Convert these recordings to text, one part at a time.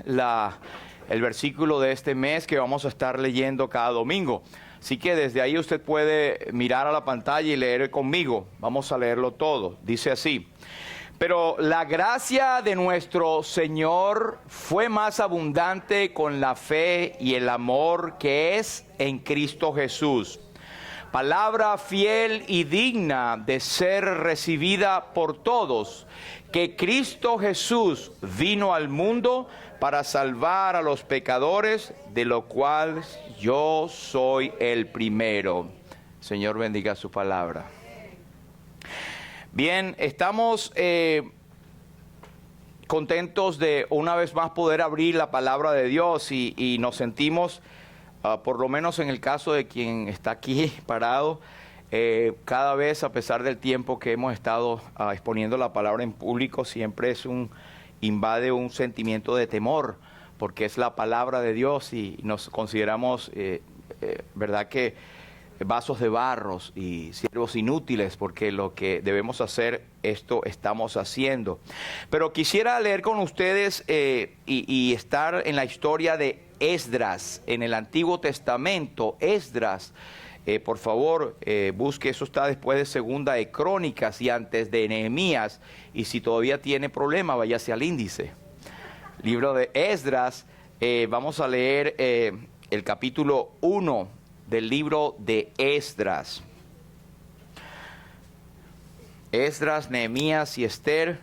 el versículo de este mes que vamos a estar leyendo cada domingo. Así que desde ahí usted puede mirar a la pantalla y leer conmigo. Vamos a leerlo todo. Dice así: pero la gracia de nuestro Señor fue más abundante con la fe y el amor que es en Cristo Jesús. Palabra fiel y digna de ser recibida por todos, que Cristo Jesús vino al mundo para salvar a los pecadores, de lo cual yo soy el primero. Señor, bendiga su palabra. Bien, estamos contentos de una vez más poder abrir la palabra de Dios y nos sentimos, por lo menos en el caso de quien está aquí parado, cada vez, a pesar del tiempo que hemos estado exponiendo la palabra en público, siempre invade un sentimiento de temor, porque es la palabra de Dios y nos consideramos, verdad que vasos de barros y siervos inútiles, porque lo que debemos hacer, esto estamos haciendo. Pero quisiera leer con ustedes y estar en la historia de Esdras, en el Antiguo Testamento. Esdras, por favor, busque, eso está después de Segunda de Crónicas y antes de Nehemías, y si todavía tiene problema, váyase al índice. Libro de Esdras, vamos a leer el capítulo 1 del libro de Esdras. Esdras, Nehemías y Esther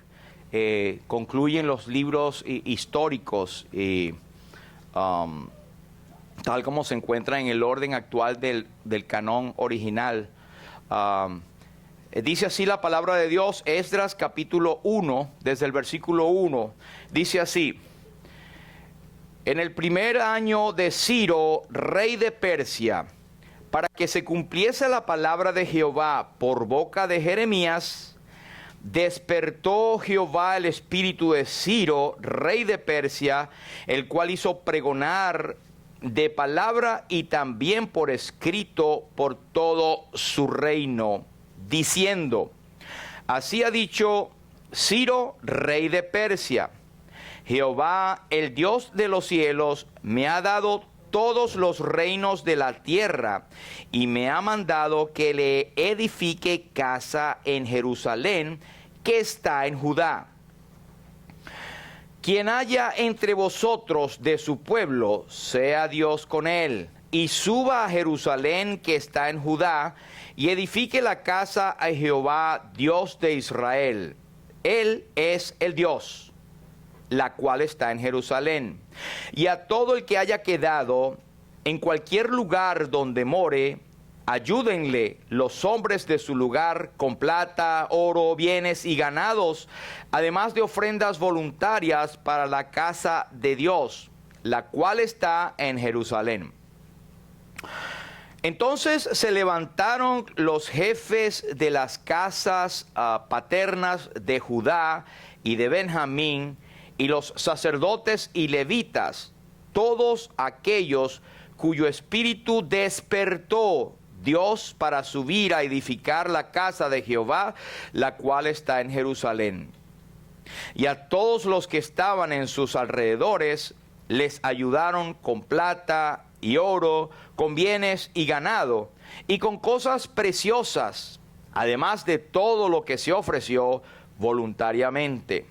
concluyen los libros históricos tal como se encuentra en el orden actual del canón original. Dice así la palabra de Dios, Esdras capítulo 1, desde el versículo 1, dice así: en el primer año de Ciro, rey de Persia, para que se cumpliese la palabra de Jehová por boca de Jeremías, despertó Jehová el espíritu de Ciro, rey de Persia, el cual hizo pregonar de palabra y también por escrito por todo su reino, diciendo: así ha dicho Ciro, rey de Persia: Jehová, el Dios de los cielos, me ha dado todos los reinos de la tierra y me ha mandado que le edifique casa en Jerusalén, que está en Judá. Quien haya entre vosotros de su pueblo, sea Dios con él, y suba a Jerusalén, que está en Judá, y edifique la casa a Jehová, Dios de Israel. Él es el Dios, la cual está en Jerusalén. Y a todo el que haya quedado en cualquier lugar donde more, ayúdenle los hombres de su lugar con plata, oro, bienes y ganados, además de ofrendas voluntarias para la casa de Dios, la cual está en Jerusalén. Entonces se levantaron los jefes de las casas paternas de Judá y de Benjamín, y los sacerdotes y levitas, todos aquellos cuyo espíritu despertó Dios para subir a edificar la casa de Jehová, la cual está en Jerusalén. Y a todos los que estaban en sus alrededores les ayudaron con plata y oro, con bienes y ganado, y con cosas preciosas, además de todo lo que se ofreció voluntariamente.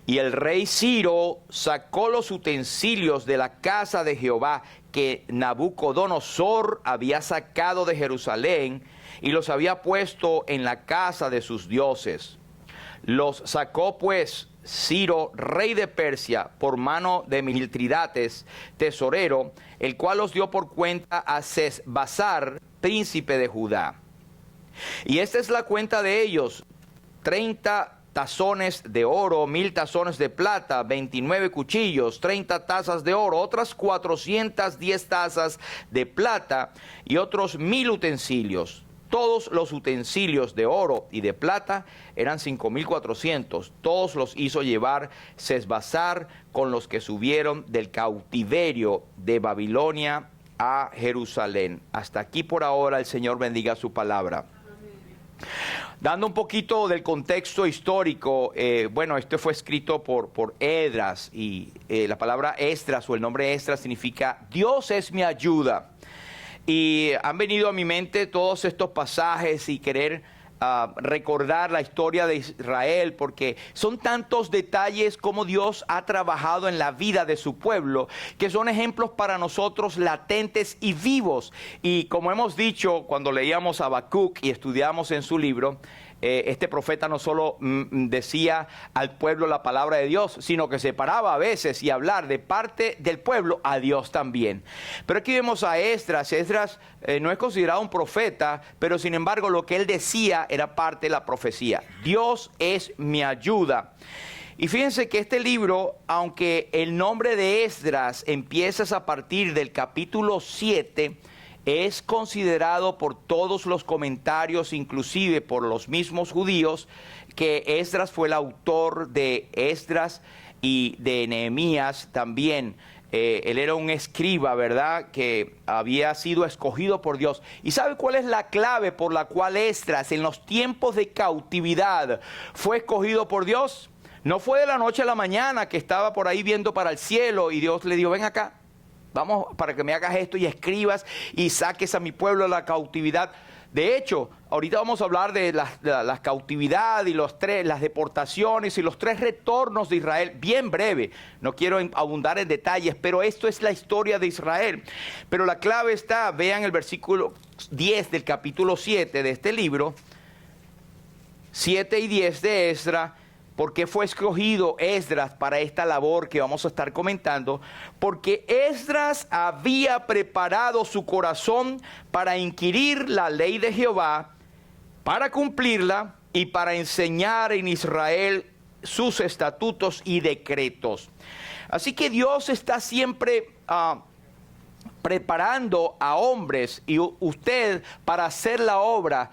Y el rey Ciro sacó los utensilios de la casa de Jehová que Nabucodonosor había sacado de Jerusalén y los había puesto en la casa de sus dioses. Los sacó pues Ciro, rey de Persia, por mano de Miltridates, tesorero, el cual los dio por cuenta a Sesbazar, príncipe de Judá. Y esta es la cuenta de ellos: 30 tazones de oro, 1000 tazones de plata, 29 cuchillos, 30 tazas de oro, otras 410 tazas de plata y otros 1000 utensilios. Todos los utensilios de oro y de plata eran 5400. Todos los hizo llevar Sesbazar con los que subieron del cautiverio de Babilonia a Jerusalén. Hasta aquí por ahora. El Señor bendiga su palabra. Dando un poquito del contexto histórico, bueno, esto fue escrito por Esdras y la palabra Esdras o el nombre Esdras significa Dios es mi ayuda. Y han venido a mi mente todos estos pasajes y querer recordar la historia de Israel, porque son tantos detalles como Dios ha trabajado en la vida de su pueblo, que son ejemplos para nosotros latentes y vivos. Y como hemos dicho cuando leíamos a Habacuc y estudiamos en su libro, este profeta no solo decía al pueblo la palabra de Dios, sino que se paraba a veces y hablar de parte del pueblo a Dios también. Pero aquí vemos a Esdras. Esdras no es considerado un profeta, pero sin embargo lo que él decía era parte de la profecía. Dios es mi ayuda. Y fíjense que este libro, aunque el nombre de Esdras empieza a partir del capítulo 7, es considerado por todos los comentarios, inclusive por los mismos judíos, que Esdras fue el autor de Esdras y de Nehemías también. Él era un escriba, ¿verdad?, que había sido escogido por Dios. ¿Y sabe cuál es la clave por la cual Esdras en los tiempos de cautividad fue escogido por Dios? No fue de la noche a la mañana que estaba por ahí viendo para el cielo y Dios le dijo, ven acá. Vamos para que me hagas esto y escribas y saques a mi pueblo de la cautividad. De hecho, ahorita vamos a hablar de la cautividad y las deportaciones y los 3 retornos de Israel, bien breve. No quiero abundar en detalles, pero esto es la historia de Israel. Pero la clave está, vean el versículo 10 del capítulo 7 de este libro, 7 y 10 de Esdras. ¿Por qué fue escogido Esdras para esta labor que vamos a estar comentando? Porque Esdras había preparado su corazón para inquirir la ley de Jehová, para cumplirla y para enseñar en Israel sus estatutos y decretos. Así que Dios está siempre preparando a hombres y usted para hacer la obra.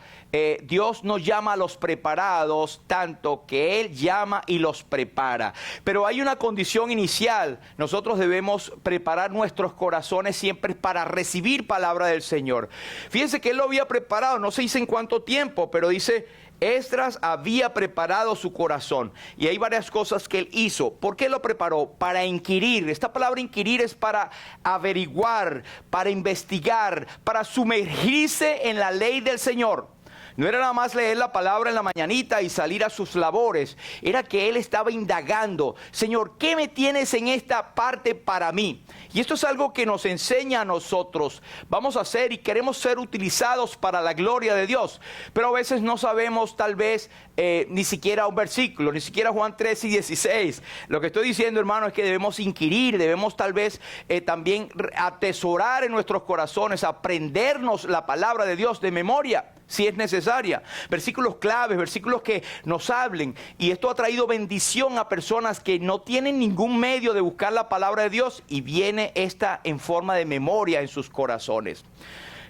Dios nos llama a los preparados, tanto que Él llama y los prepara. Pero hay una condición inicial. Nosotros debemos preparar nuestros corazones siempre para recibir palabra del Señor. Fíjense que Él lo había preparado, no se dice en cuánto tiempo, pero dice, Esdras había preparado su corazón. Y hay varias cosas que él hizo. ¿Por qué lo preparó? Para inquirir. Esta palabra inquirir es para averiguar, para investigar, para sumergirse en la ley del Señor. No era nada más leer la palabra en la mañanita y salir a sus labores. Era que él estaba indagando. Señor, ¿qué me tienes en esta parte para mí? Y esto es algo que nos enseña a nosotros. Vamos a hacer y queremos ser utilizados para la gloria de Dios. Pero a veces no sabemos tal vez ni siquiera un versículo, ni siquiera Juan 13 y 16. Lo que estoy diciendo, hermano, es que debemos inquirir, debemos tal vez también atesorar en nuestros corazones, aprendernos la palabra de Dios de memoria, si es necesaria. Versículos claves, versículos que nos hablen. Y esto ha traído bendición a personas que no tienen ningún medio de buscar la palabra de Dios y viene esta en forma de memoria en sus corazones.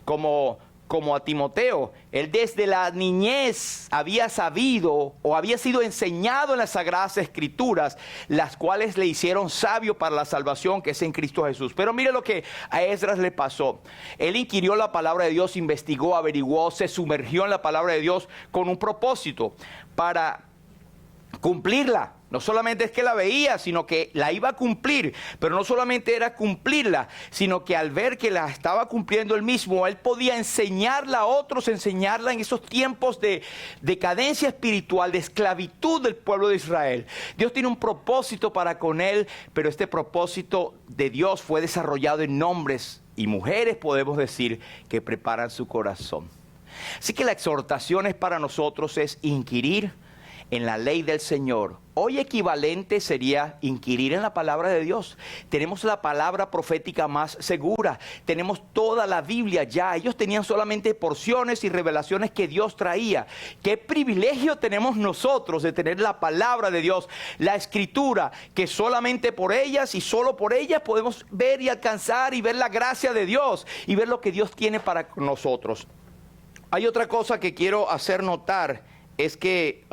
Como a Timoteo, él desde la niñez había sabido o había sido enseñado en las Sagradas Escrituras, las cuales le hicieron sabio para la salvación que es en Cristo Jesús. Pero mire lo que a Esdras le pasó. Él inquirió la palabra de Dios, investigó, averiguó, se sumergió en la palabra de Dios con un propósito para cumplirla. No solamente es que la veía, sino que la iba a cumplir. Pero no solamente era cumplirla, sino que al ver que la estaba cumpliendo él mismo, él podía enseñarla a otros, enseñarla en esos tiempos de decadencia espiritual, de esclavitud del pueblo de Israel. Dios tiene un propósito para con él, pero este propósito de Dios fue desarrollado en hombres y mujeres, podemos decir, que preparan su corazón. Así que la exhortación es para nosotros es inquirir en la ley del Señor. Hoy equivalente sería inquirir en la palabra de Dios. Tenemos la palabra profética más segura. Tenemos toda la Biblia ya. Ellos tenían solamente porciones y revelaciones que Dios traía. Qué privilegio tenemos nosotros de tener la palabra de Dios, la Escritura, que solamente por ellas y solo por ellas podemos ver y alcanzar y ver la gracia de Dios y ver lo que Dios tiene para nosotros. Hay otra cosa que quiero hacer notar, es que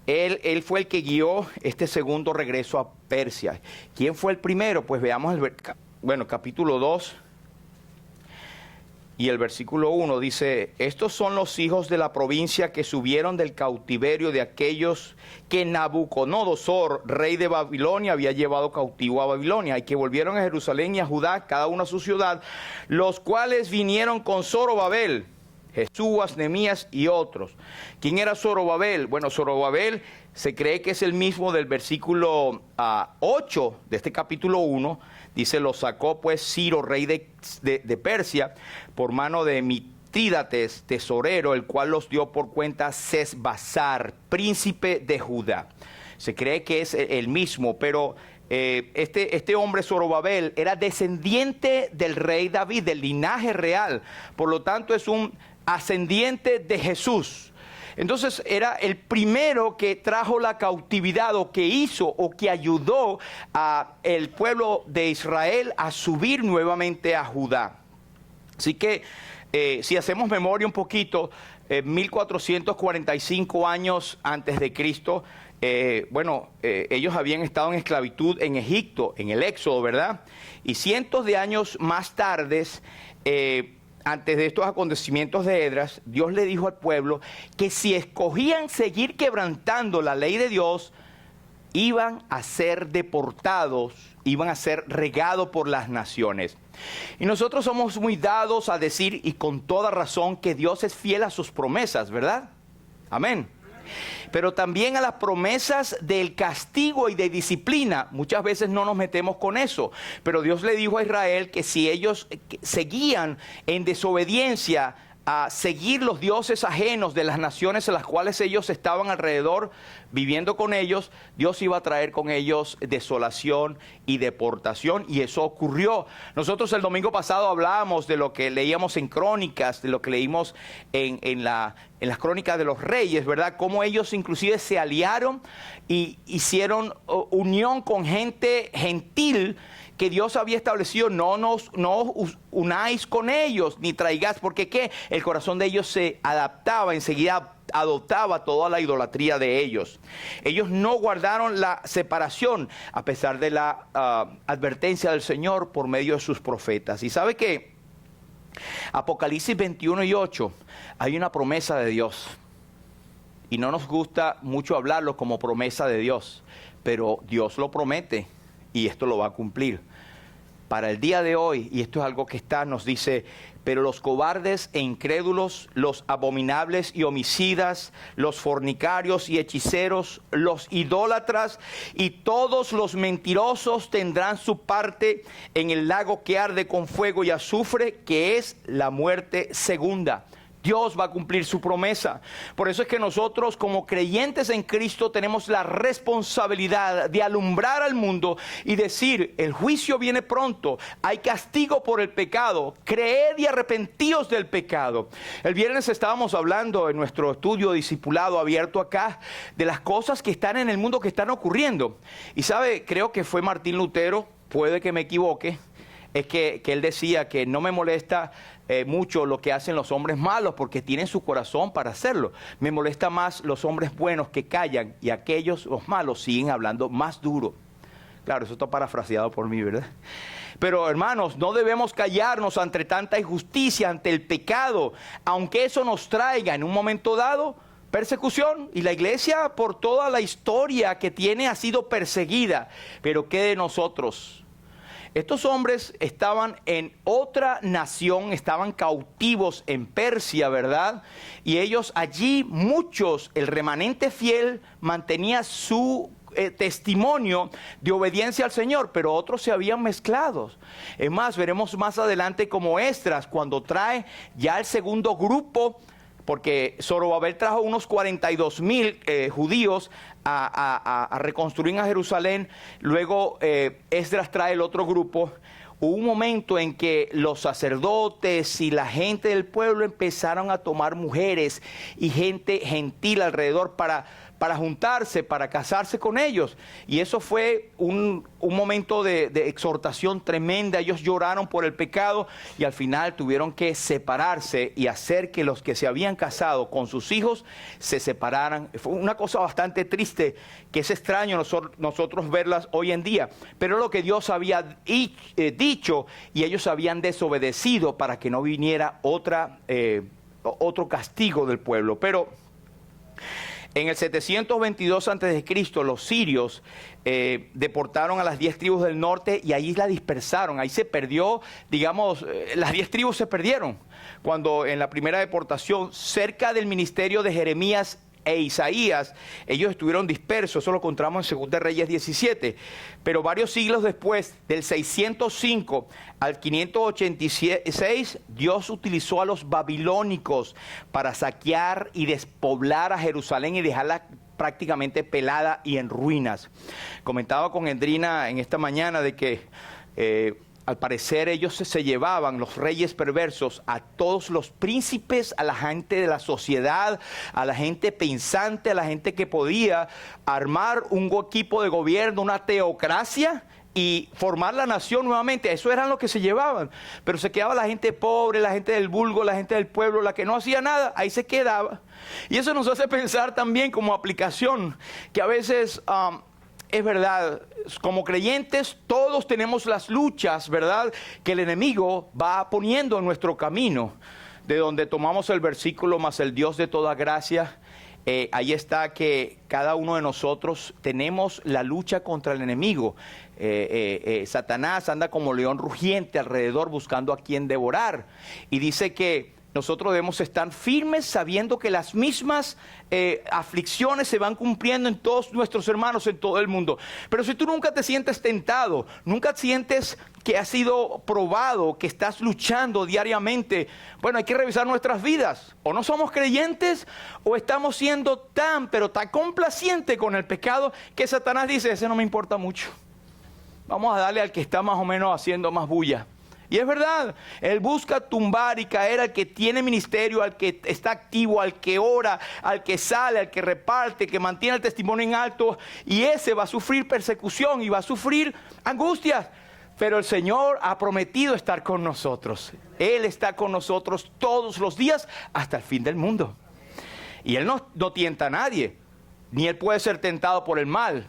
Él fue el que guió este segundo regreso a Persia. ¿Quién fue el primero? Pues veamos capítulo 2. y el versículo 1 dice: estos son los hijos de la provincia que subieron del cautiverio de aquellos que Nabucodonosor, rey de Babilonia, había llevado cautivo a Babilonia, y que volvieron a Jerusalén y a Judá, cada uno a su ciudad, los cuales vinieron con Zorobabel, Jesúas, Nehemías y otros. ¿Quién era Zorobabel? Bueno, Zorobabel se cree que es el mismo del versículo 8 de este capítulo 1. Dice: lo sacó pues Ciro, rey de Persia, por mano de Mitrídates, tesorero, el cual los dio por cuenta a Sesbazar, príncipe de Judá. Se cree que es el mismo, pero este hombre Zorobabel era descendiente del rey David, del linaje real. Por lo tanto, es un ascendiente de Jesús. Entonces era el primero que trajo la cautividad, o que hizo, o que ayudó a el pueblo de Israel a subir nuevamente a Judá. Así que si hacemos memoria un poquito, 1445 años antes de Cristo, ellos habían estado en esclavitud en Egipto, en el Éxodo, ¿verdad? Y cientos de años más tarde, antes de estos acontecimientos de Esdras, Dios le dijo al pueblo que si escogían seguir quebrantando la ley de Dios, iban a ser deportados, iban a ser regados por las naciones. Y nosotros somos muy dados a decir, y con toda razón, que Dios es fiel a sus promesas, ¿verdad? Amén. Pero también a las promesas del castigo y de disciplina. Muchas veces no nos metemos con eso. Pero Dios le dijo a Israel que si ellos seguían en desobediencia a seguir los dioses ajenos de las naciones en las cuales ellos estaban alrededor, viviendo con ellos, Dios iba a traer con ellos desolación y deportación, y eso ocurrió. Nosotros el domingo pasado hablábamos de lo que leíamos en Crónicas, de lo que leímos en las Crónicas de los Reyes, ¿verdad? Cómo ellos inclusive se aliaron y hicieron unión con gente gentil que Dios había establecido. No os unáis con ellos, ni traigáis, porque ¿qué? El corazón de ellos se adaptaba, enseguida adoptaba toda la idolatría de ellos. Ellos no guardaron la separación, a pesar de la advertencia del Señor por medio de sus profetas. Y sabe que Apocalipsis 21:8 hay una promesa de Dios, y no nos gusta mucho hablarlo como promesa de Dios, pero Dios lo promete y esto lo va a cumplir. Para el día de hoy, y esto es algo que nos dice: pero los cobardes e incrédulos, los abominables y homicidas, los fornicarios y hechiceros, los idólatras y todos los mentirosos tendrán su parte en el lago que arde con fuego y azufre, que es la muerte segunda. Dios va a cumplir su promesa. Por eso es que nosotros, como creyentes en Cristo, tenemos la responsabilidad de alumbrar al mundo y decir: el juicio viene pronto, hay castigo por el pecado, creed y arrepentíos del pecado. El viernes estábamos hablando en nuestro estudio discipulado abierto acá de las cosas que están en el mundo, que están ocurriendo. Y sabe, creo que fue Martín Lutero, puede que me equivoque, es que él decía que no me molesta mucho lo que hacen los hombres malos, porque tienen su corazón para hacerlo. Me molesta más los hombres buenos que callan, y aquellos, los malos, siguen hablando más duro. Claro, eso está parafraseado por mí, ¿verdad? Pero hermanos, no debemos callarnos ante tanta injusticia, ante el pecado, aunque eso nos traiga en un momento dado persecución. Y la iglesia, por toda la historia que tiene, ha sido perseguida. Pero ¿qué de nosotros? Estos hombres estaban en otra nación, estaban cautivos en Persia, ¿verdad? Y ellos allí, muchos, el remanente fiel, mantenía su testimonio de obediencia al Señor, pero otros se habían mezclado. Es más, veremos más adelante como Esdras, cuando trae ya el segundo grupo, porque Zorobabel trajo unos 42,000 judíos a reconstruir a Jerusalén. Luego Esdras trae el otro grupo. Hubo un momento en que los sacerdotes y la gente del pueblo empezaron a tomar mujeres y gente gentil alrededor para para juntarse, para casarse con ellos. Y eso fue un momento de exhortación tremenda. Ellos lloraron por el pecado y al final tuvieron que separarse y hacer que los que se habían casado con sus hijos se separaran. Fue una cosa bastante triste, que es extraño nosotros verlas hoy en día. Pero lo que Dios había dicho, y ellos habían desobedecido para que no viniera otro castigo del pueblo. Pero en el 722 a.C., los sirios deportaron a las 10 tribus del norte y ahí la dispersaron. Ahí se perdió, digamos, las 10 tribus se perdieron. Cuando en la primera deportación, cerca del ministerio de Jeremías e Isaías, ellos estuvieron dispersos. Eso lo encontramos en 2 Reyes 17. Pero varios siglos después, del 605 al 586, Dios utilizó a los babilónicos para saquear y despoblar a Jerusalén y dejarla prácticamente pelada y en ruinas. Comentaba con Endrina en esta mañana de que al parecer ellos se llevaban, los reyes perversos, a todos los príncipes, a la gente de la sociedad, a la gente pensante, a la gente que podía armar un equipo de gobierno, una teocracia y formar la nación nuevamente. Eso eran lo que se llevaban. Pero se quedaba la gente pobre, la gente del vulgo, la gente del pueblo, la que no hacía nada, ahí se quedaba. Y eso nos hace pensar también como aplicación, que a veces es verdad, como creyentes todos tenemos las luchas, ¿verdad?, que el enemigo va poniendo en nuestro camino. De donde tomamos el versículo, más el Dios de toda gracia, ahí está que cada uno de nosotros tenemos la lucha contra el enemigo. Satanás anda como león rugiente alrededor buscando a quien devorar. Y dice que nosotros debemos estar firmes sabiendo que las mismas aflicciones se van cumpliendo en todos nuestros hermanos en todo el mundo. Pero si tú nunca te sientes tentado, nunca sientes que has sido probado, que estás luchando diariamente, bueno, hay que revisar nuestras vidas. O no somos creyentes o estamos siendo tan complacientes con el pecado que Satanás dice, ese no me importa mucho. Vamos a darle al que está más o menos haciendo más bulla. Y es verdad, él busca tumbar y caer al que tiene ministerio, al que está activo, al que ora, al que sale, al que reparte, que mantiene el testimonio en alto. Y ese va a sufrir persecución y va a sufrir angustias. Pero el Señor ha prometido estar con nosotros. Él está con nosotros todos los días hasta el fin del mundo. Y Él no tienta a nadie, ni Él puede ser tentado por el mal.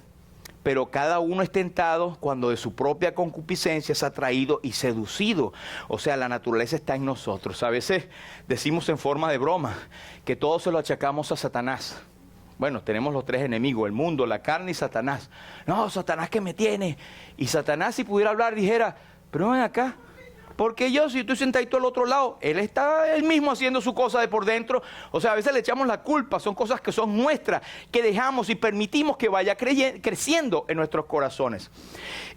Pero cada uno es tentado cuando de su propia concupiscencia es atraído y seducido. O sea, la naturaleza está en nosotros. A veces decimos en forma de broma que todo se lo achacamos a Satanás. Bueno, tenemos los tres enemigos, el mundo, la carne y Satanás. No, Satanás que me tiene. Y Satanás, si pudiera hablar, dijera, pero ven acá. Porque yo, si estoy sentadito al otro lado, él está él mismo haciendo su cosa de por dentro. O sea, a veces le echamos la culpa, son cosas que son nuestras, que dejamos y permitimos que vaya creciendo en nuestros corazones.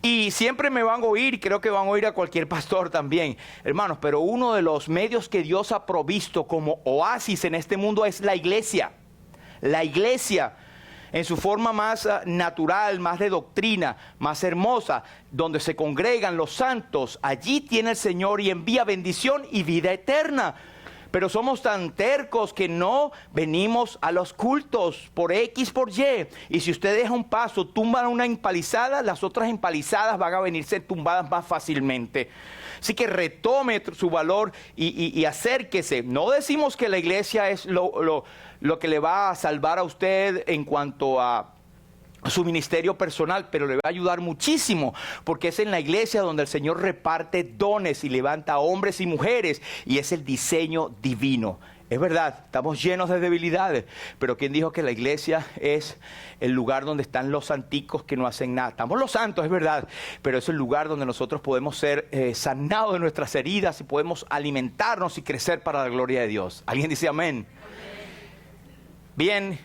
Y siempre me van a oír, y creo que van a oír a cualquier pastor también, hermanos, pero uno de los medios que Dios ha provisto como oasis en este mundo es la iglesia. La iglesia, en su forma más natural, más de doctrina, más hermosa, donde se congregan los santos, allí tiene el Señor y envía bendición y vida eterna. Pero somos tan tercos que no venimos a los cultos por X, por Y. Y si usted deja un paso, tumban una empalizada, las otras empalizadas van a venirse tumbadas más fácilmente. Así que retome su valor y acérquese. No decimos que la iglesia es lo que le va a salvar a usted en cuanto a su ministerio personal, pero le va a ayudar muchísimo, porque es en la iglesia donde el Señor reparte dones y levanta hombres y mujeres, y es el diseño divino. Es verdad, estamos llenos de debilidades, pero ¿quién dijo que la iglesia es el lugar donde están los santicos que no hacen nada? Estamos los santos, es verdad, pero es el lugar donde nosotros podemos ser sanados de nuestras heridas y podemos alimentarnos y crecer para la gloria de Dios. ¿Alguien dice amén? Bien,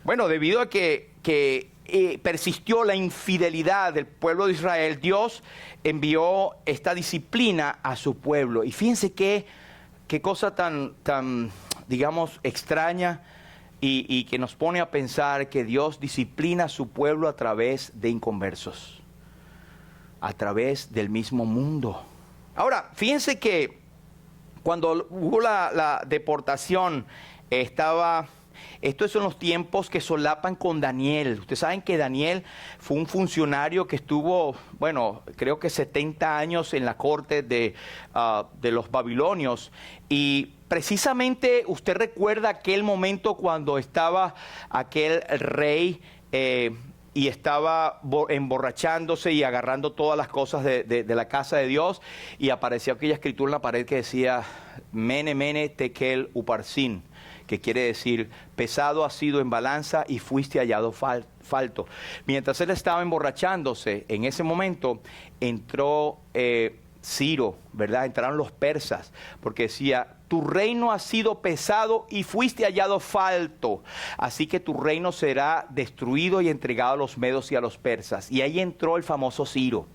bueno, debido a que persistió la infidelidad del pueblo de Israel, Dios envió esta disciplina a su pueblo. Y fíjense qué cosa tan, digamos, extraña y que nos pone a pensar que Dios disciplina a su pueblo a través de inconversos, a través del mismo mundo. Ahora, fíjense que cuando hubo la deportación, estaba Estos son los tiempos que solapan con Daniel. Ustedes saben que Daniel fue un funcionario que estuvo, bueno, creo que 70 años en la corte de los babilonios. Y precisamente usted recuerda aquel momento cuando estaba aquel rey y estaba emborrachándose y agarrando todas las cosas de la casa de Dios, y apareció aquella escritura en la pared que decía Mene, Mene, Tekel, Uparsin, que quiere decir, pesado has sido en balanza y fuiste hallado falto. Mientras él estaba emborrachándose, en ese momento entró Ciro, ¿verdad? Entraron los persas, porque decía, tu reino ha sido pesado y fuiste hallado falto, así que tu reino será destruido y entregado a los medos y a los persas. Y ahí entró el famoso Ciro.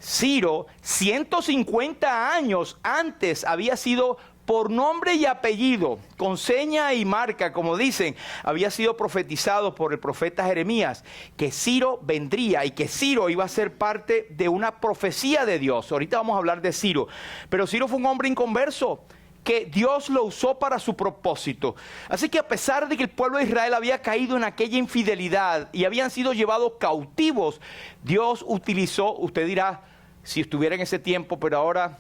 Ciro, 150 años antes, había sido por nombre y apellido, con seña y marca, como dicen, había sido profetizado por el profeta Jeremías, que Ciro vendría y que Ciro iba a ser parte de una profecía de Dios. Ahorita vamos a hablar de Ciro, pero Ciro fue un hombre inconverso, que Dios lo usó para su propósito. Así que a pesar de que el pueblo de Israel había caído en aquella infidelidad y habían sido llevados cautivos, Dios utilizó, usted dirá, si estuviera en ese tiempo, pero ahora,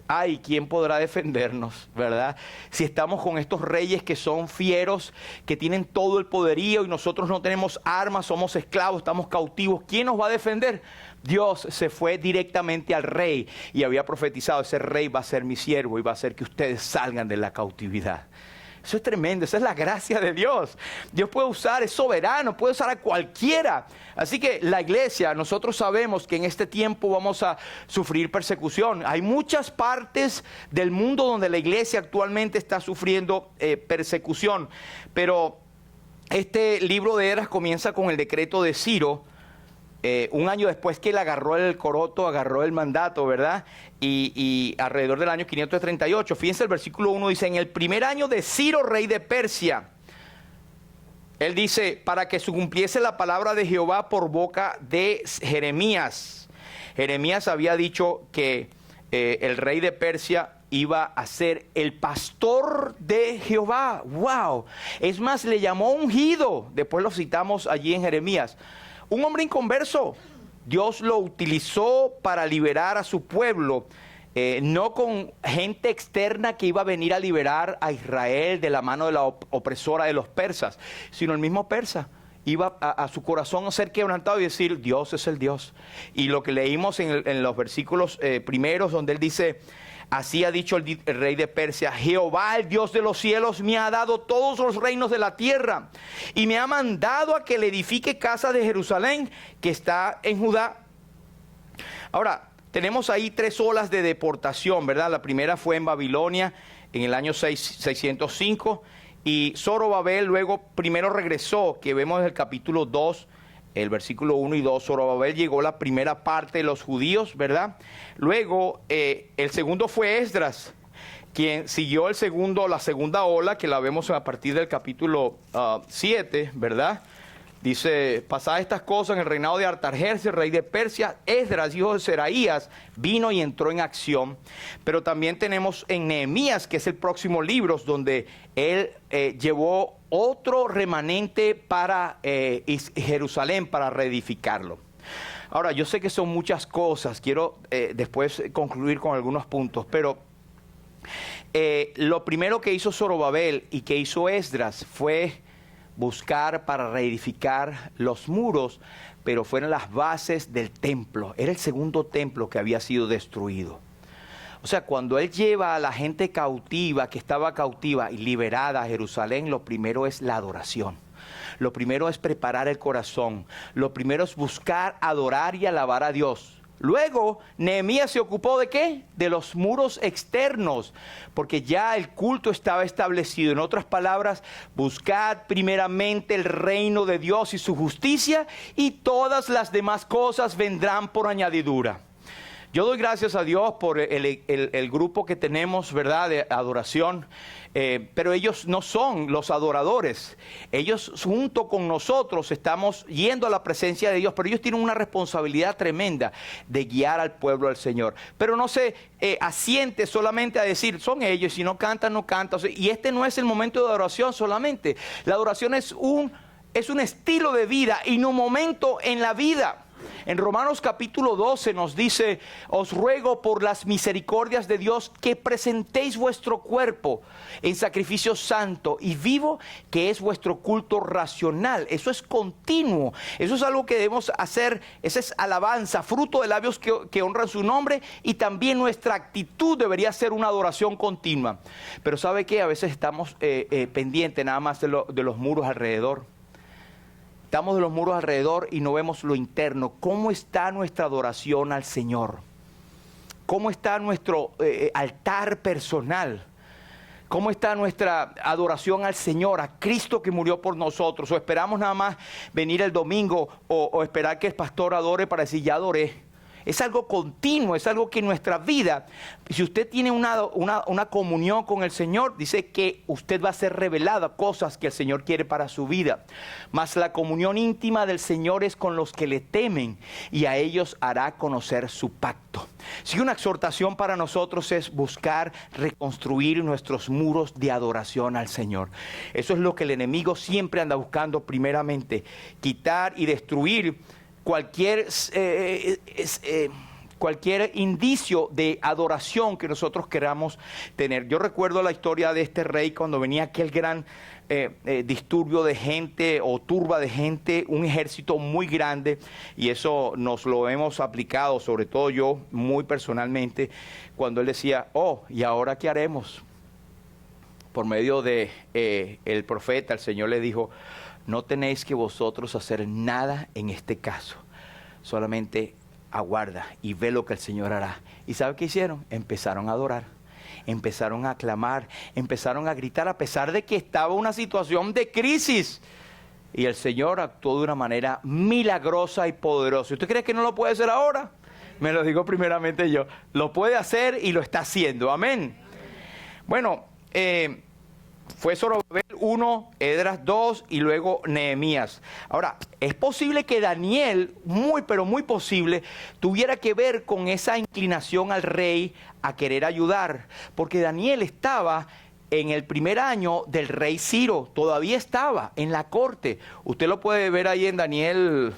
ay, ¿quién podrá defendernos, verdad? Si estamos con estos reyes que son fieros, que tienen todo el poderío y nosotros no tenemos armas, somos esclavos, estamos cautivos, ¿quién nos va a defender? Dios se fue directamente al rey y había profetizado, ese rey va a ser mi siervo y va a hacer que ustedes salgan de la cautividad. Eso es tremendo, esa es la gracia de Dios. Dios puede usar, es soberano, puede usar a cualquiera. Así que la iglesia, nosotros sabemos que en este tiempo vamos a sufrir persecución. Hay muchas partes del mundo donde la iglesia actualmente está sufriendo persecución. Pero este libro de Esdras comienza con el decreto de Ciro. Un año después que él agarró el coroto, agarró el mandato, ¿verdad? Y alrededor del año 538, fíjense el versículo 1, dice, en el primer año de Ciro, rey de Persia, él dice, para que se cumpliese la palabra de Jehová por boca de Jeremías. Jeremías había dicho que el rey de Persia iba a ser el pastor de Jehová. ¡Wow! Es más, le llamó ungido, después lo citamos allí en Jeremías. Un hombre inconverso, Dios lo utilizó para liberar a su pueblo, no con gente externa que iba a venir a liberar a Israel de la mano de la opresora de los persas, sino el mismo persa iba a su corazón a ser quebrantado y decir, Dios es el Dios. Y lo que leímos en los versículos primeros, donde él dice, así ha dicho el rey de Persia, Jehová, el Dios de los cielos, me ha dado todos los reinos de la tierra y me ha mandado a que le edifique casa de Jerusalén, que está en Judá. Ahora, tenemos ahí 3 olas de deportación, ¿verdad? La primera fue en Babilonia en el año 605 y Zorobabel luego primero regresó, que vemos en el capítulo 2, el versículo 1 y 2, Zorobabel llegó la primera parte de los judíos, ¿verdad? Luego, el segundo fue Esdras, quien siguió la segunda ola, que la vemos a partir del capítulo 7, ¿verdad? Dice, pasadas estas cosas en el reinado de Artajerjes, rey de Persia, Esdras, hijo de Seraías, vino y entró en acción. Pero también tenemos en Nehemías, que es el próximo libro, donde él llevó otro remanente para Jerusalén, para reedificarlo. Ahora, yo sé que son muchas cosas, quiero después concluir con algunos puntos, pero lo primero que hizo Zorobabel y que hizo Esdras fue buscar para reedificar los muros, pero fueron las bases del templo. Era el segundo templo que había sido destruido. O sea, cuando él lleva a la gente cautiva, que estaba cautiva y liberada a Jerusalén, lo primero es la adoración. Lo primero es preparar el corazón. Lo primero es buscar, adorar y alabar a Dios. Luego, Nehemías se ocupó ¿de qué? De los muros externos, porque ya el culto estaba establecido. En otras palabras, buscad primeramente el reino de Dios y su justicia, y todas las demás cosas vendrán por añadidura. Yo doy gracias a Dios por el grupo que tenemos, ¿verdad?, de adoración. Pero ellos no son los adoradores. Ellos junto con nosotros estamos yendo a la presencia de Dios, pero ellos tienen una responsabilidad tremenda de guiar al pueblo del Señor. Pero no se asiente solamente a decir, son ellos, si no cantan, no cantan. O sea, y este no es el momento de adoración solamente. La adoración es un estilo de vida y no un momento en la vida. En Romanos capítulo 12 nos dice, os ruego por las misericordias de Dios que presentéis vuestro cuerpo en sacrificio santo y vivo, que es vuestro culto racional. Eso es continuo, eso es algo que debemos hacer, esa es alabanza, fruto de labios que honran su nombre, y también nuestra actitud debería ser una adoración continua. Pero ¿sabe qué? A veces estamos pendientes nada más de los muros alrededor. Estamos de los muros alrededor y no vemos lo interno. ¿Cómo está nuestra adoración al Señor? ¿Cómo está nuestro altar personal? ¿Cómo está nuestra adoración al Señor, a Cristo que murió por nosotros? ¿O esperamos nada más venir el domingo o esperar que el pastor adore para decir, ya adoré? Es algo continuo, es algo que en nuestra vida, si usted tiene una comunión con el Señor, dice que usted va a ser revelada cosas que el Señor quiere para su vida. Mas la comunión íntima del Señor es con los que le temen, y a ellos hará conocer su pacto. Si una exhortación para nosotros es buscar reconstruir nuestros muros de adoración al Señor. Eso es lo que el enemigo siempre anda buscando primeramente, quitar y destruir cualquier indicio de adoración que nosotros queramos tener. Yo recuerdo la historia de este rey cuando venía aquel gran disturbio de gente o turba de gente, un ejército muy grande, y eso nos lo hemos aplicado, sobre todo yo muy personalmente, cuando él decía, oh, ¿y ahora qué haremos? Por medio de el profeta, el Señor le dijo, no tenéis que vosotros hacer nada en este caso, solamente aguarda y ve lo que el Señor hará. ¿Y sabe qué hicieron? Empezaron a adorar, empezaron a clamar, empezaron a gritar a pesar de que estaba una situación de crisis. Y el Señor actuó de una manera milagrosa y poderosa. ¿Usted cree que no lo puede hacer ahora? Me lo digo primeramente yo. Lo puede hacer y lo está haciendo. Amén. Bueno, fue Zorobabel 1, Esdras 2 y luego Nehemías. Ahora, es posible que Daniel, pero muy posible, tuviera que ver con esa inclinación al rey a querer ayudar, porque Daniel estaba en el primer año del rey Ciro, todavía estaba en la corte. Usted lo puede ver ahí en Daniel,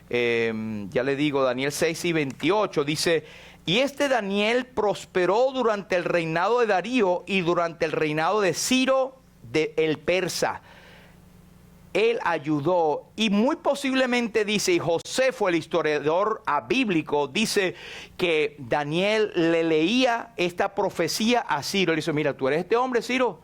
ya le digo, Daniel 6 y 28, dice, y este Daniel prosperó durante el reinado de Darío y durante el reinado de Ciro el persa. Él ayudó, y muy posiblemente dice, y Josefo, el historiador bíblico, dice que Daniel le leía esta profecía a Ciro. Le dice, mira, tú eres este hombre, Ciro.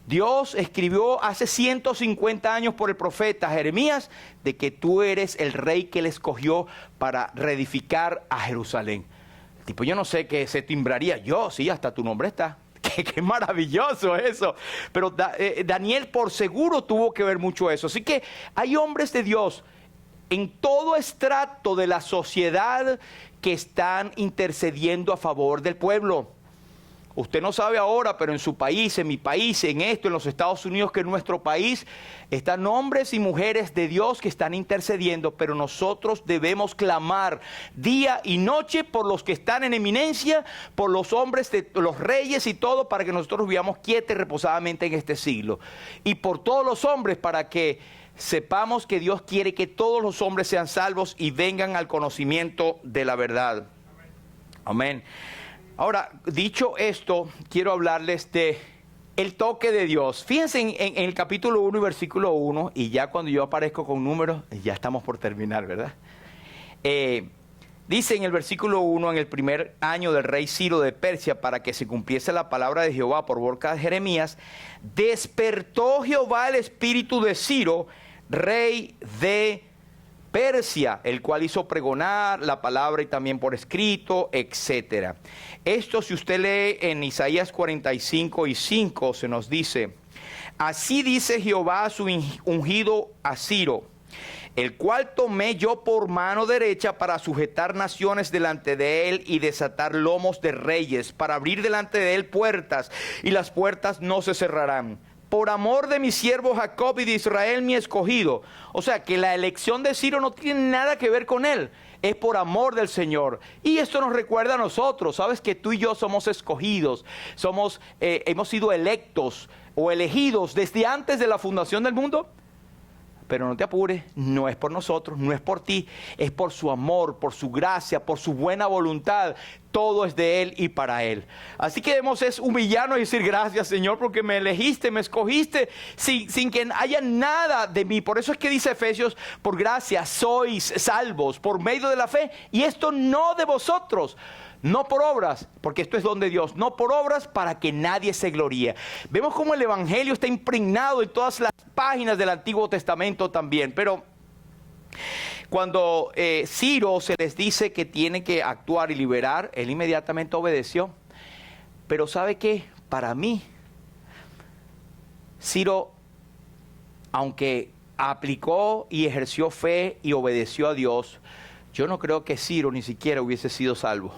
Dios escribió hace 150 años por el profeta Jeremías de que tú eres el rey que él escogió para reedificar a Jerusalén. Tipo, yo no sé qué se timbraría. Yo, sí, hasta tu nombre está. Qué maravilloso eso. Pero Daniel por seguro tuvo que ver mucho eso. Así que hay hombres de Dios en todo estrato de la sociedad que están intercediendo a favor del pueblo. Usted no sabe ahora, pero en su país, en mi país, en los Estados Unidos, que es nuestro país, están hombres y mujeres de Dios que están intercediendo, pero nosotros debemos clamar día y noche por los que están en eminencia, por los hombres, los reyes y todo, para que nosotros vivamos quietos y reposadamente en este siglo. Y por todos los hombres, para que sepamos que Dios quiere que todos los hombres sean salvos y vengan al conocimiento de la verdad. Amén. Ahora, dicho esto, quiero hablarles de el toque de Dios. Fíjense en el capítulo 1 y versículo 1, y ya cuando yo aparezco con números, ya estamos por terminar, ¿verdad? Dice en el versículo 1, en el primer año del rey Ciro de Persia, para que se cumpliese la palabra de Jehová por boca de Jeremías, despertó Jehová el espíritu de Ciro, rey de Persia, el cual hizo pregonar la palabra y también por escrito, etcétera. Esto, si usted lee en Isaías 45 y 5, se nos dice, así dice Jehová a su ungido a Ciro, el cual tomé yo por mano derecha para sujetar naciones delante de él y desatar lomos de reyes, para abrir delante de él puertas, y las puertas no se cerrarán. Por amor de mi siervo Jacob y de Israel mi escogido. O sea que la elección de Ciro no tiene nada que ver con él. Es por amor del Señor. Y esto nos recuerda a nosotros. Sabes que tú y yo somos escogidos. Hemos sido electos o elegidos desde antes de la fundación del mundo. Pero no te apures, no es por nosotros, no es por ti, es por su amor, por su gracia, por su buena voluntad. Todo es de Él y para Él. Así que debemos humillarnos y decir gracias, Señor, porque me elegiste, me escogiste sin que haya nada de mí. Por eso es que dice Efesios, por gracia sois salvos por medio de la fe, y esto no de vosotros. No por obras, porque esto es don de Dios, no por obras para que nadie se gloríe. Vemos cómo el Evangelio está impregnado en todas las páginas del Antiguo Testamento también. Pero cuando Ciro se les dice que tiene que actuar y liberar, él inmediatamente obedeció. Pero ¿sabe qué? Para mí, Ciro, aunque aplicó y ejerció fe y obedeció a Dios, yo no creo que Ciro ni siquiera hubiese sido salvo.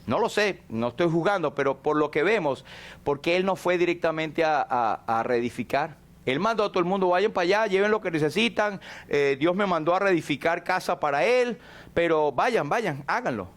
No lo sé, no estoy juzgando, pero por lo que vemos, porque él no fue directamente a reedificar. Él mandó a todo el mundo, vayan para allá, lleven lo que necesitan. Dios me mandó a reedificar casa para él, pero vayan, háganlo.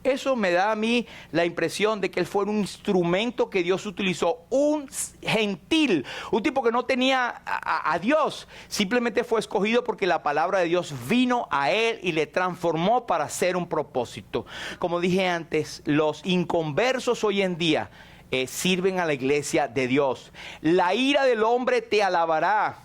Eso me da a mí la impresión de que él fue un instrumento que Dios utilizó, un gentil, un tipo que no tenía a Dios, simplemente fue escogido porque la palabra de Dios vino a él y le transformó para hacer un propósito. Como dije antes, los inconversos hoy en día sirven a la iglesia de Dios. La ira del hombre te alabará.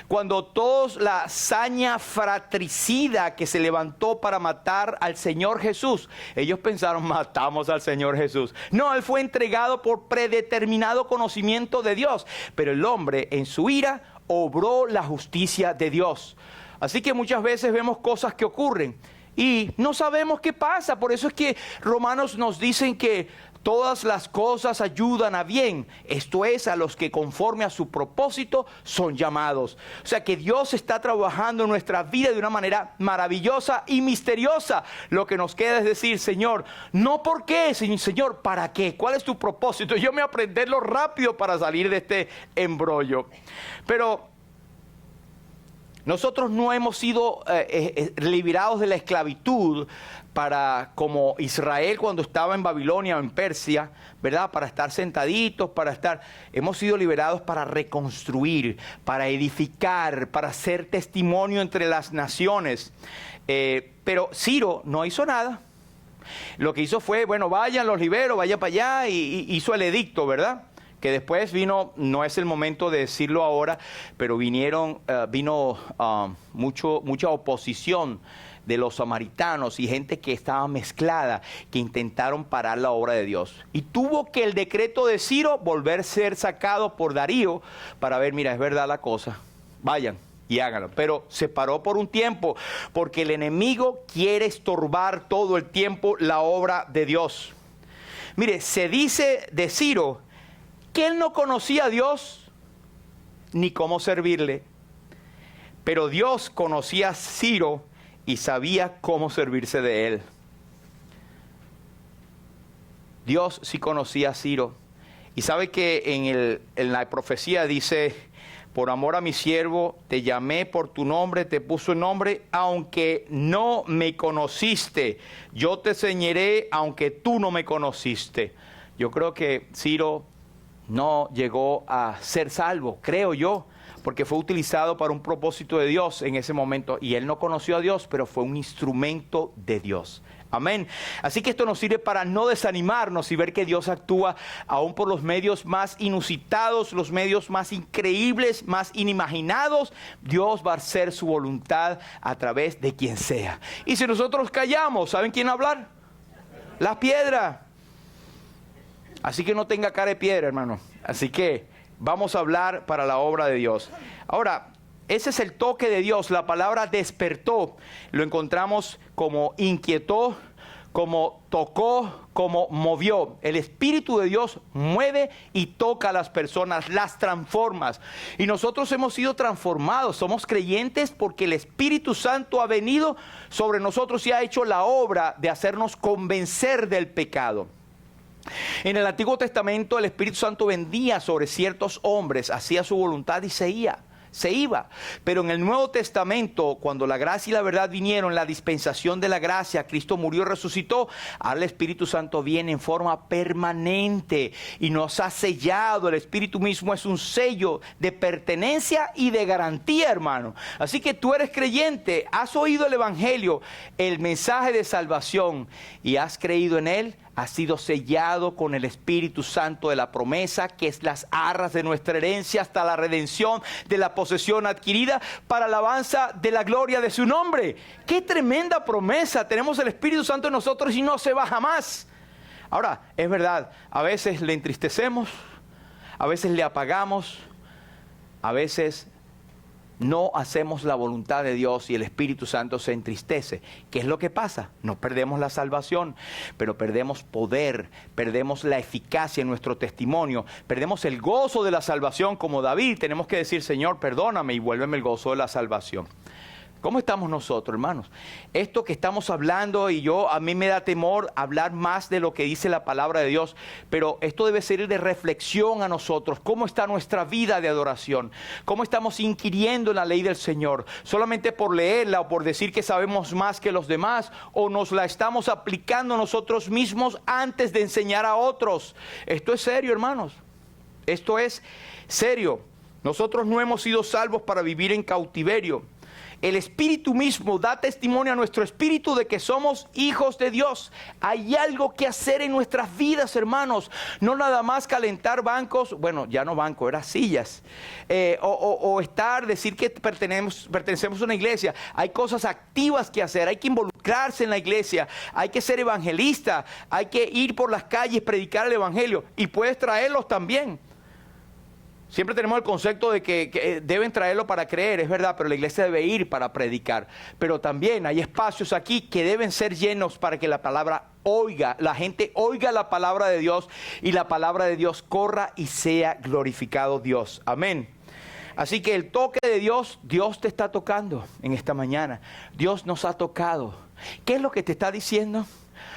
Cuando todos la hazaña fratricida que se levantó para matar al Señor Jesús, ellos pensaron, matamos al Señor Jesús. No, él fue entregado por predeterminado conocimiento de Dios, pero el hombre en su ira obró la justicia de Dios. Así que muchas veces vemos cosas que ocurren y no sabemos qué pasa. Por eso es que Romanos nos dicen que todas las cosas ayudan a bien, esto es, a los que conforme a su propósito son llamados. O sea que Dios está trabajando en nuestra vida de una manera maravillosa y misteriosa. Lo que nos queda es decir, Señor, no por qué, Señor, ¿para qué? ¿Cuál es tu propósito? Yo me voy a aprenderlo rápido para salir de este embrollo. Pero nosotros no hemos sido liberados de la esclavitud como Israel cuando estaba en Babilonia o en Persia, ¿verdad? Para estar sentaditos, hemos sido liberados para reconstruir, para edificar, para ser testimonio entre las naciones. Pero Ciro no hizo nada. Lo que hizo fue, bueno, vayan, los libero, vaya para allá, y hizo el edicto, ¿verdad? Que después vino, no es el momento de decirlo ahora, pero vino mucha oposición de los samaritanos y gente que estaba mezclada, que intentaron parar la obra de Dios. Y tuvo que el decreto de Ciro volver a ser sacado por Darío para ver, mira, es verdad la cosa, vayan y háganlo. Pero se paró por un tiempo, porque el enemigo quiere estorbar todo el tiempo la obra de Dios. Mire, se dice de Ciro que él no conocía a Dios ni cómo servirle, pero Dios conocía a Ciro y sabía cómo servirse de él. Dios sí conocía a Ciro. Y sabe que en la profecía dice, por amor a mi siervo, te llamé por tu nombre, te puso el nombre, aunque no me conociste. Yo te enseñaré, aunque tú no me conociste. Yo creo que Ciro no llegó a ser salvo, creo yo, porque fue utilizado para un propósito de Dios en ese momento. Y él no conoció a Dios, pero fue un instrumento de Dios. Amén. Así que esto nos sirve para no desanimarnos y ver que Dios actúa aún por los medios más inusitados, los medios más increíbles, más inimaginados. Dios va a hacer su voluntad a través de quien sea. Y si nosotros callamos, ¿saben quién hablar? La piedra. Así que no tenga cara de piedra, hermano. Así que vamos a hablar para la obra de Dios. Ahora, ese es el toque de Dios. La palabra despertó lo encontramos como inquietó, como tocó, como movió. El Espíritu de Dios mueve y toca a las personas, las transforma. Y nosotros hemos sido transformados, somos creyentes porque el Espíritu Santo ha venido sobre nosotros y ha hecho la obra de hacernos convencer del pecado. En el Antiguo Testamento el Espíritu Santo vendía sobre ciertos hombres, hacía su voluntad y se iba. Pero en el Nuevo Testamento, cuando la gracia y la verdad vinieron, la dispensación de la gracia, Cristo murió y resucitó, ahora el Espíritu Santo viene en forma permanente y nos ha sellado. El Espíritu mismo es un sello de pertenencia y de garantía, hermano. Así que tú eres creyente, has oído el Evangelio, el mensaje de salvación y has creído en él. Ha sido sellado con el Espíritu Santo de la promesa, que es las arras de nuestra herencia hasta la redención de la posesión adquirida para alabanza de la gloria de su nombre. ¡Qué tremenda promesa! Tenemos el Espíritu Santo en nosotros y no se va jamás. Ahora, es verdad, a veces le entristecemos, a veces le apagamos, a veces no hacemos la voluntad de Dios y el Espíritu Santo se entristece. ¿Qué es lo que pasa? No perdemos la salvación, pero perdemos poder, perdemos la eficacia en nuestro testimonio, perdemos el gozo de la salvación como David. Tenemos que decir, Señor, perdóname y vuélveme el gozo de la salvación. ¿Cómo estamos nosotros, hermanos? Esto que estamos hablando, y a mí me da temor hablar más de lo que dice la palabra de Dios, pero esto debe ser de reflexión a nosotros. ¿Cómo está nuestra vida de adoración? ¿Cómo estamos inquiriendo en la ley del Señor? ¿Solamente por leerla o por decir que sabemos más que los demás? ¿O nos la estamos aplicando nosotros mismos antes de enseñar a otros? Esto es serio, hermanos. Esto es serio. Nosotros no hemos sido salvos para vivir en cautiverio. El Espíritu mismo da testimonio a nuestro espíritu de que somos hijos de Dios. Hay algo que hacer en nuestras vidas, hermanos. No nada más calentar bancos, bueno, ya no banco, eran sillas. Decir que pertenecemos a una iglesia. Hay cosas activas que hacer, hay que involucrarse en la iglesia, hay que ser evangelista, hay que ir por las calles, predicar el evangelio. Y puedes traerlos también. Siempre tenemos el concepto de que deben traerlo para creer, es verdad, pero la iglesia debe ir para predicar. Pero también hay espacios aquí que deben ser llenos para que la gente oiga la palabra de Dios y la palabra de Dios corra y sea glorificado Dios. Amén. Así que el toque de Dios, Dios te está tocando en esta mañana. Dios nos ha tocado. ¿Qué es lo que te está diciendo?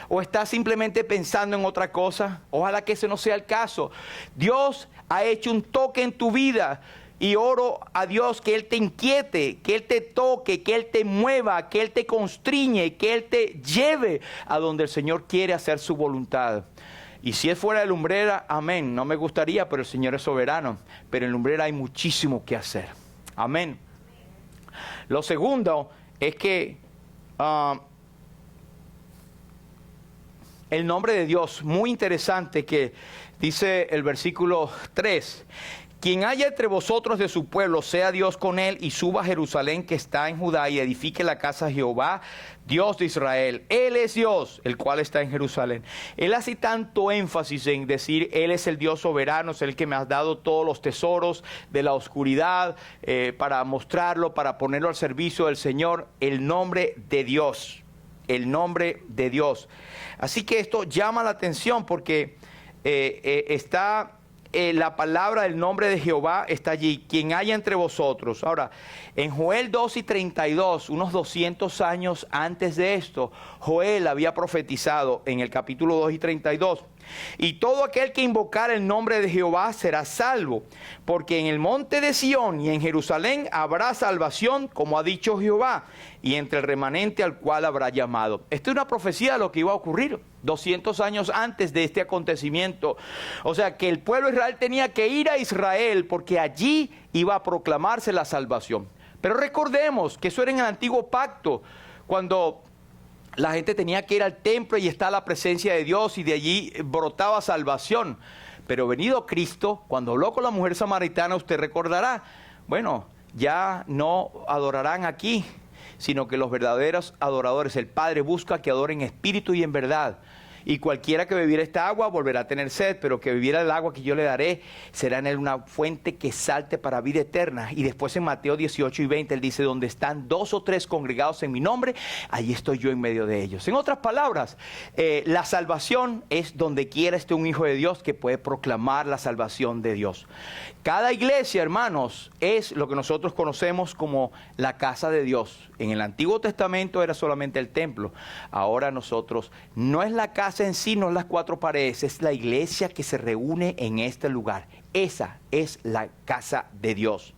¿O estás simplemente pensando en otra cosa? Ojalá que ese no sea el caso. Dios ha hecho un toque en tu vida y oro a Dios que Él te inquiete, que Él te toque, que Él te mueva, que Él te constriñe, que Él te lleve a donde el Señor quiere hacer su voluntad. Y si es fuera de lumbrera, amén. No me gustaría, pero el Señor es soberano. Pero en lumbrera hay muchísimo que hacer. Amén. Lo segundo es que el nombre de Dios, muy interesante, que dice el versículo 3. Quien haya entre vosotros de su pueblo, sea Dios con él, y suba a Jerusalén que está en Judá, y edifique la casa de Jehová, Dios de Israel. Él es Dios, el cual está en Jerusalén. Él hace tanto énfasis en decir, Él es el Dios soberano, es el que me ha dado todos los tesoros de la oscuridad, para mostrarlo, para ponerlo al servicio del Señor. El nombre de Dios, el nombre de Dios. Así que esto llama la atención porque está... la palabra del nombre de Jehová está allí, quien haya entre vosotros. Ahora, en Joel 2:32, unos 200 años antes de esto, Joel había profetizado en el capítulo 2:32. Y todo aquel que invocar el nombre de Jehová será salvo, porque en el monte de Sión y en Jerusalén habrá salvación, como ha dicho Jehová, y entre el remanente al cual habrá llamado. Esta es una profecía de lo que iba a ocurrir 200 años antes de este acontecimiento. O sea que el pueblo de Israel tenía que ir a Israel porque allí iba a proclamarse la salvación. Pero recordemos que eso era en el antiguo pacto, cuando la gente tenía que ir al templo y está la presencia de Dios y de allí brotaba salvación. Pero venido Cristo, cuando habló con la mujer samaritana, usted recordará, bueno, ya no adorarán aquí, sino que los verdaderos adoradores, el Padre busca que adoren en espíritu y en verdad. y cualquiera que bebiera esta agua volverá a tener sed, pero que bebiera el agua que yo le daré, será en él una fuente que salte para vida eterna. Y después en Mateo 18 y 20, él dice, donde están 2 o 3 congregados en mi nombre, ahí estoy yo en medio de ellos. En otras palabras, la salvación es donde quiera esté un hijo de Dios que puede proclamar la salvación de Dios. Cada iglesia, hermanos, es lo que nosotros conocemos como la casa de Dios. En el Antiguo Testamento era solamente el templo. Ahora nosotros, no es la casa en sí, no es las 4 paredes, es la iglesia que se reúne en este lugar. Esa es la casa de Dios.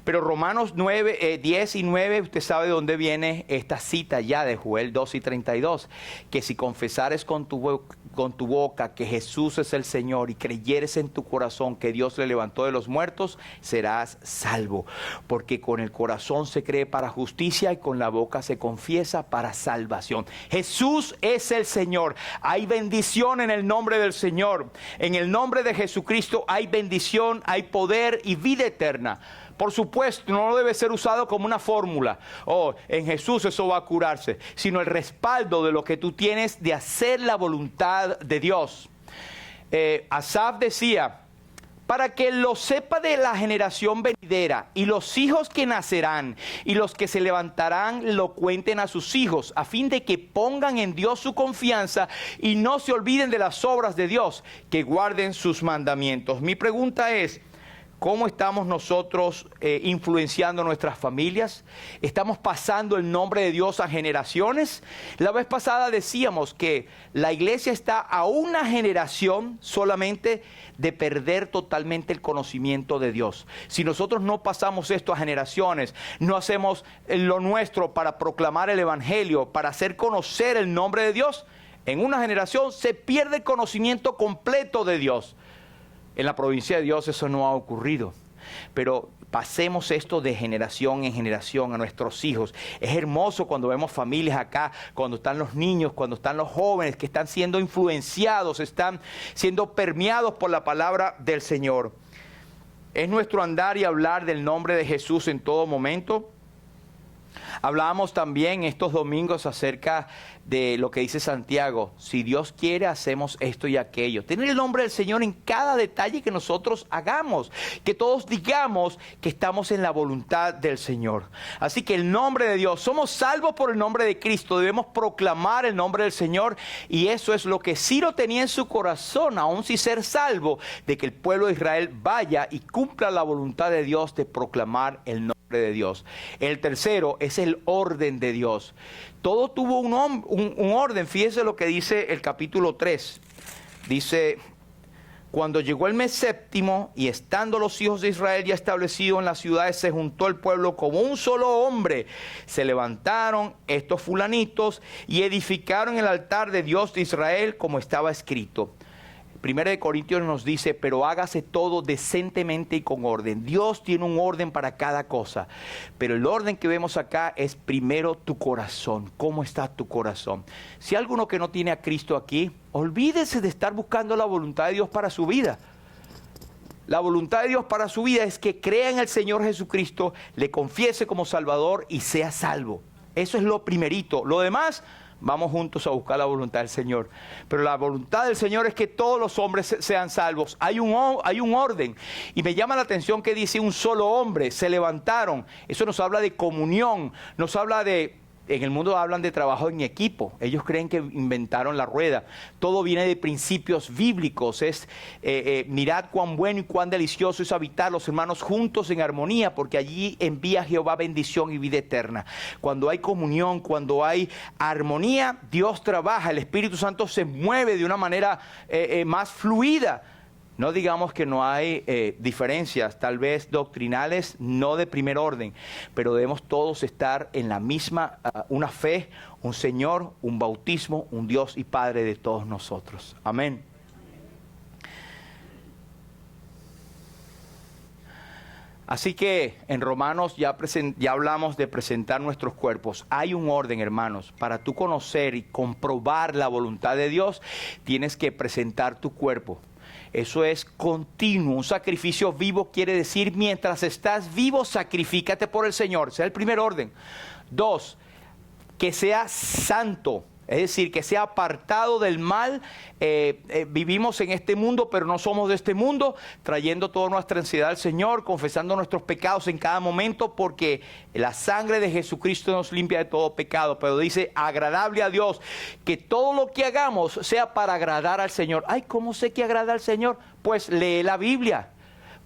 Pero Romanos 10 y 9, usted sabe de dónde viene esta cita ya de Joel 2 y 32, que si confesares con tu boca que Jesús es el Señor y creyeres en tu corazón que Dios le levantó de los muertos, serás salvo. Porque con el corazón se cree para justicia y con la boca se confiesa para salvación. Jesús es el Señor. Hay bendición en el nombre del Señor. En el nombre de Jesucristo hay bendición, hay poder y vida eterna. Por supuesto, no debe ser usado como una fórmula. En Jesús eso va a curarse. Sino el respaldo de lo que tú tienes de hacer la voluntad de Dios. Asaf decía, para que lo sepa de la generación venidera y los hijos que nacerán y los que se levantarán lo cuenten a sus hijos, a fin de que pongan en Dios su confianza y no se olviden de las obras de Dios, que guarden sus mandamientos. Mi pregunta es, ¿cómo estamos nosotros influenciando nuestras familias? ¿Estamos pasando el nombre de Dios a generaciones? La vez pasada decíamos que la iglesia está a una generación solamente de perder totalmente el conocimiento de Dios. Si nosotros no pasamos esto a generaciones, no hacemos lo nuestro para proclamar el evangelio, para hacer conocer el nombre de Dios, en una generación se pierde el conocimiento completo de Dios. En la provincia de Dios eso no ha ocurrido, pero pasemos esto de generación en generación a nuestros hijos. Es hermoso cuando vemos familias acá, cuando están los niños, cuando están los jóvenes que están siendo influenciados, están siendo permeados por la palabra del Señor. Es nuestro andar y hablar del nombre de Jesús en todo momento. Hablábamos también estos domingos acerca de lo que dice Santiago. Si Dios quiere, hacemos esto y aquello. Tener el nombre del Señor en cada detalle que nosotros hagamos. Que todos digamos que estamos en la voluntad del Señor. Así que el nombre de Dios. Somos salvos por el nombre de Cristo. Debemos proclamar el nombre del Señor. Y eso es lo que Ciro tenía en su corazón, aún sin ser salvo, de que el pueblo de Israel vaya y cumpla la voluntad de Dios de proclamar el nombre de Dios. El tercero es el orden de Dios. Todo tuvo un orden. Fíjese lo que dice el capítulo 3. Dice, cuando llegó el mes séptimo y estando los hijos de Israel ya establecidos en las ciudades, se juntó el pueblo como un solo hombre. Se levantaron estos fulanitos y edificaron el altar de Dios de Israel como estaba escrito. Primera de Corintios nos dice, pero hágase todo decentemente y con orden. Dios tiene un orden para cada cosa, pero el orden que vemos acá es primero tu corazón. ¿Cómo está tu corazón? Si hay alguno que no tiene a Cristo aquí, olvídese de estar buscando la voluntad de Dios para su vida. La voluntad de Dios para su vida es que crea en el Señor Jesucristo, le confiese como Salvador y sea salvo. Eso es lo primerito. Lo demás, vamos juntos a buscar la voluntad del Señor. Pero la voluntad del Señor es que todos los hombres sean salvos. Hay un orden. Y me llama la atención que dice un solo hombre. Se levantaron. Eso nos habla de comunión. Nos habla de... En el mundo hablan de trabajo en equipo. Ellos creen que inventaron la rueda. Todo viene de principios bíblicos. Es mirad cuán bueno y cuán delicioso es habitar los hermanos juntos en armonía, porque allí envía Jehová bendición y vida eterna. Cuando hay comunión, cuando hay armonía, Dios trabaja. El Espíritu Santo se mueve de una manera más fluida. No digamos que no hay diferencias, tal vez doctrinales, no de primer orden, pero debemos todos estar en la misma, una fe, un Señor, un bautismo, un Dios y Padre de todos nosotros. Amén. Así que en Romanos ya hablamos de presentar nuestros cuerpos. Hay un orden, hermanos. Para tú conocer y comprobar la voluntad de Dios, tienes que presentar tu cuerpo. Eso es continuo. Un sacrificio vivo quiere decir, mientras estás vivo, sacrifícate por el Señor. Ese es el primer orden. 2, que sea santo. Es decir, que sea apartado del mal. Vivimos en este mundo, pero no somos de este mundo, trayendo toda nuestra ansiedad al Señor, confesando nuestros pecados en cada momento, porque la sangre de Jesucristo nos limpia de todo pecado. Pero dice, agradable a Dios, que todo lo que hagamos sea para agradar al Señor. Ay, ¿cómo sé que agrada al Señor? Pues lee la Biblia.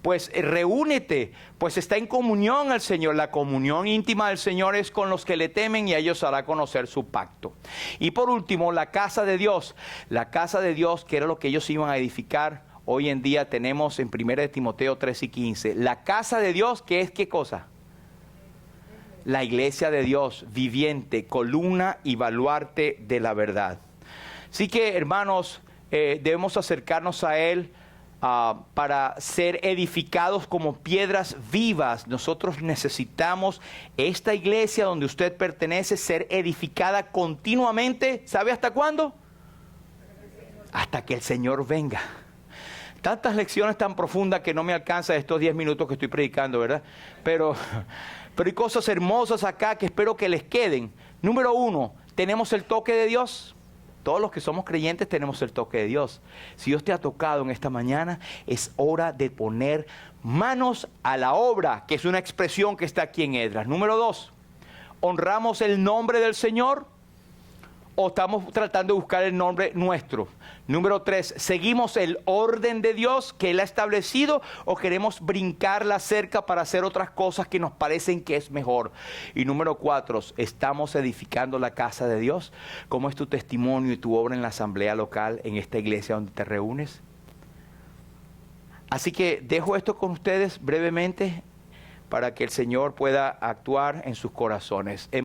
Pues reúnete, pues está en comunión al Señor. La comunión íntima del Señor es con los que le temen y a ellos hará conocer su pacto. Y por último, la casa de Dios. La casa de Dios, que era lo que ellos iban a edificar. Hoy en día tenemos en 1 de Timoteo 3 y 15. La casa de Dios, ¿qué es qué cosa? La iglesia de Dios, viviente, columna y baluarte de la verdad. Así que, hermanos, debemos acercarnos a Él. Para ser edificados como piedras vivas. Nosotros necesitamos esta iglesia donde usted pertenece ser edificada continuamente. ¿Sabe hasta cuándo? Hasta que el Señor venga. Tantas lecciones tan profundas que no me alcanza estos 10 minutos que estoy predicando, ¿verdad? Pero hay cosas hermosas acá que espero que les queden. Número 1, ¿tenemos el toque de Dios? Todos los que somos creyentes tenemos el toque de Dios. Si Dios te ha tocado en esta mañana, es hora de poner manos a la obra, que es una expresión que está aquí en Esdras. Número 2, ¿honramos el nombre del Señor o estamos tratando de buscar el nombre nuestro? Número 3, ¿seguimos el orden de Dios que Él ha establecido o queremos brincar la cerca para hacer otras cosas que nos parecen que es mejor? Y número 4, ¿estamos edificando la casa de Dios? ¿Cómo es tu testimonio y tu obra en la asamblea local, en esta iglesia donde te reúnes? Así que dejo esto con ustedes brevemente para que el Señor pueda actuar en sus corazones.